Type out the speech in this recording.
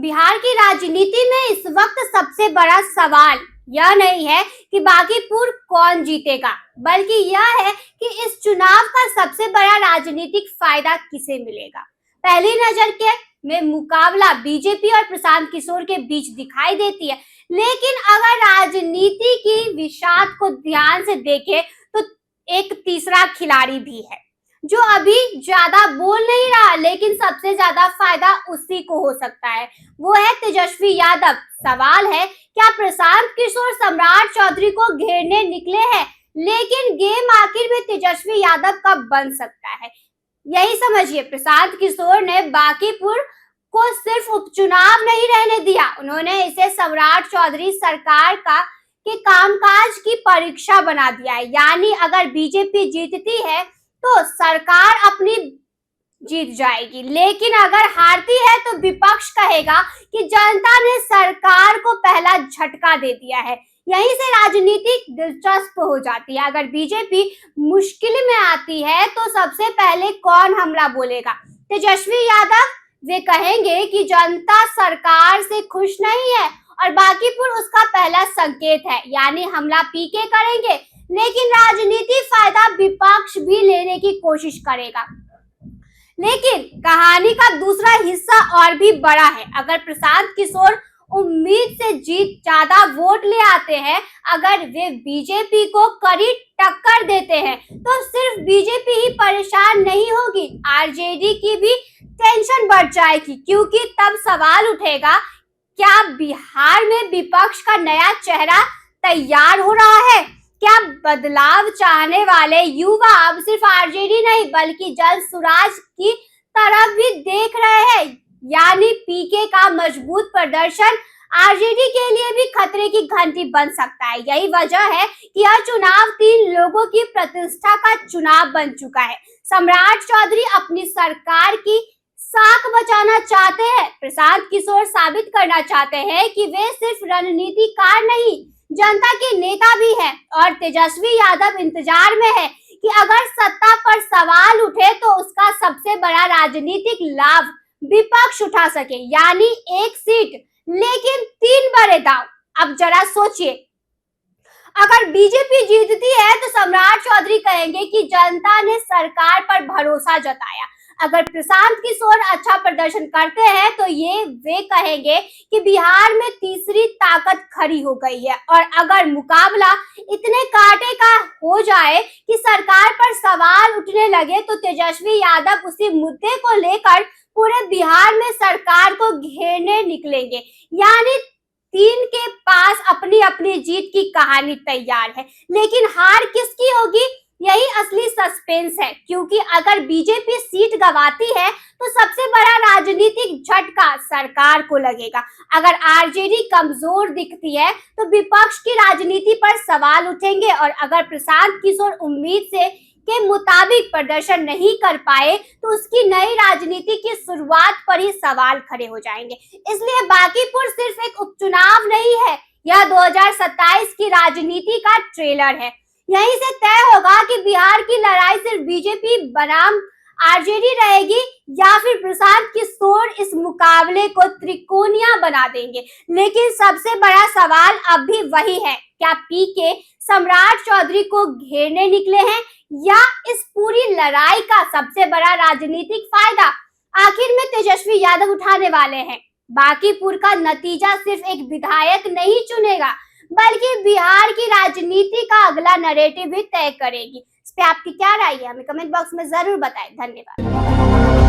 बिहार की राजनीति में इस वक्त सबसे बड़ा सवाल यह नहीं है कि बांकीपुर कौन जीतेगा, बल्कि यह है कि इस चुनाव का सबसे बड़ा राजनीतिक फायदा किसे मिलेगा। पहली नजर के में मुकाबला बीजेपी और प्रशांत किशोर के बीच दिखाई देती है, लेकिन अगर राजनीति की विषाद को ध्यान से देखें तो एक तीसरा खिलाड़ी भी है जो अभी ज्यादा बोल नहीं रहा, लेकिन सबसे ज्यादा फायदा उसी को हो सकता है। वो है तेजस्वी यादव। सवाल है, क्या प्रशांत किशोर सम्राट चौधरी को घेरने निकले हैं, लेकिन गेम आखिर में तेजस्वी यादव का बन सकता है। यही समझिए, प्रशांत किशोर ने बांकीपुर को सिर्फ उपचुनाव नहीं रहने दिया, उन्होंने इसे सम्राट चौधरी सरकार का के कामकाज की परीक्षा बना दिया है। यानी अगर बीजेपी जीतती है तो सरकार अपनी जीत जाएगी, लेकिन अगर हारती है तो विपक्ष कहेगा कि जनता ने सरकार को पहला झटका दे दिया है। यहीं से राजनीति दिलचस्प हो जाती है। अगर बीजेपी मुश्किल में आती है तो सबसे पहले कौन हमला बोलेगा? तेजस्वी यादव। वे कहेंगे कि जनता सरकार से खुश नहीं है और बांकीपुर उसका पहला संकेत है, यानी हमला पीके करेंगे। लेकिन राजनीति फायदा विपक्ष भी लेने की कोशिश करेगा। लेकिन कहानी का दूसरा हिस्सा और भी बड़ा है। अगर प्रशांत किशोर उम्मीद से जीत ज्यादा वोट ले आते हैं, अगर वे बीजेपी को कड़ी टक्कर देते हैं, तो सिर्फ बीजेपी ही परेशान नहीं होगी, आरजेडी की भी टेंशन बढ़ जाएगी, क्योंकि तब सवाल उठेगा, क्या बिहार में विपक्ष का नया चेहरा तैयार हो रहा है? क्या बदलाव चाहने वाले युवा अब सिर्फ आरजेडी नहीं बल्कि जल सुराज की तरफ भी देख रहे हैं? यानी पीके का मजबूत प्रदर्शन आरजेडी के लिए भी खतरे की घंटी बन सकता है। यही वजह है कि यह चुनाव 3 लोगों की प्रतिष्ठा का चुनाव बन चुका है। सम्राट चौधरी अपनी सरकार की साख बचाना चाहते हैं, प्रशांत किशोर साबित करना चाहते हैं कि वे सिर्फ रणनीतिकार नहीं, जनता के नेता भी हैं, और तेजस्वी यादव इंतजार में है कि अगर सत्ता पर सवाल उठे तो उसका सबसे बड़ा राजनीतिक लाभ विपक्ष उठा सके, यानी 1 सीट लेकिन 3 बड़े दांव। अब जरा सोचिए, अगर बीजेपी जीतती है तो सम्राट चौधरी कहेंगे कि जनता ने सरकार पर भरोसा जताया। अगर प्रशांत किशोर अच्छा प्रदर्शन करते हैं तो वे कहेंगे कि बिहार में तीसरी ताकत खड़ी हो गई है। और अगर मुकाबला इतने कांटे का हो जाए कि सरकार पर सवाल उठने लगे तो तेजस्वी यादव उसी मुद्दे को लेकर पूरे बिहार में सरकार को घेरने निकलेंगे। यानी 3 के पास अपनी अपनी जीत की कहानी तैयार है, लेकिन हार किसकी होगी, यही असली सस्पेंस है। क्योंकि अगर बीजेपी सीट गंवाती है तो सबसे बड़ा राजनीतिक झटका सरकार को लगेगा। अगर आरजेडी कमजोर दिखती है तो विपक्ष की राजनीति पर सवाल उठेंगे, और अगर प्रशांत किशोर उम्मीद के मुताबिक प्रदर्शन नहीं कर पाए तो उसकी नई राजनीति की शुरुआत पर ही सवाल खड़े हो जाएंगे। इसलिए बांकीपुर सिर्फ एक उपचुनाव नहीं है, यह 2027 की राजनीति का ट्रेलर है। यहीं से तय होगा कि बिहार की लड़ाई सिर्फ बीजेपी बनाम आरजेडी रहेगी या फिर प्रशांत किशोर इस मुकाबले को त्रिकोणीय बना देंगे। लेकिन सबसे बड़ा सवाल अब भी वही है, क्या पीके सम्राट चौधरी को घेरने निकले हैं या इस पूरी लड़ाई का सबसे बड़ा राजनीतिक फायदा आखिर में तेजस्वी यादव उठाने वाले हैं? बांकीपुर का नतीजा सिर्फ एक विधायक नहीं चुनेगा, बल्कि बिहार की राजनीति का अगला नैरेटिव भी तय करेगी। इस पे आपकी क्या राय है, हमें कमेंट बॉक्स में जरूर बताएं। धन्यवाद।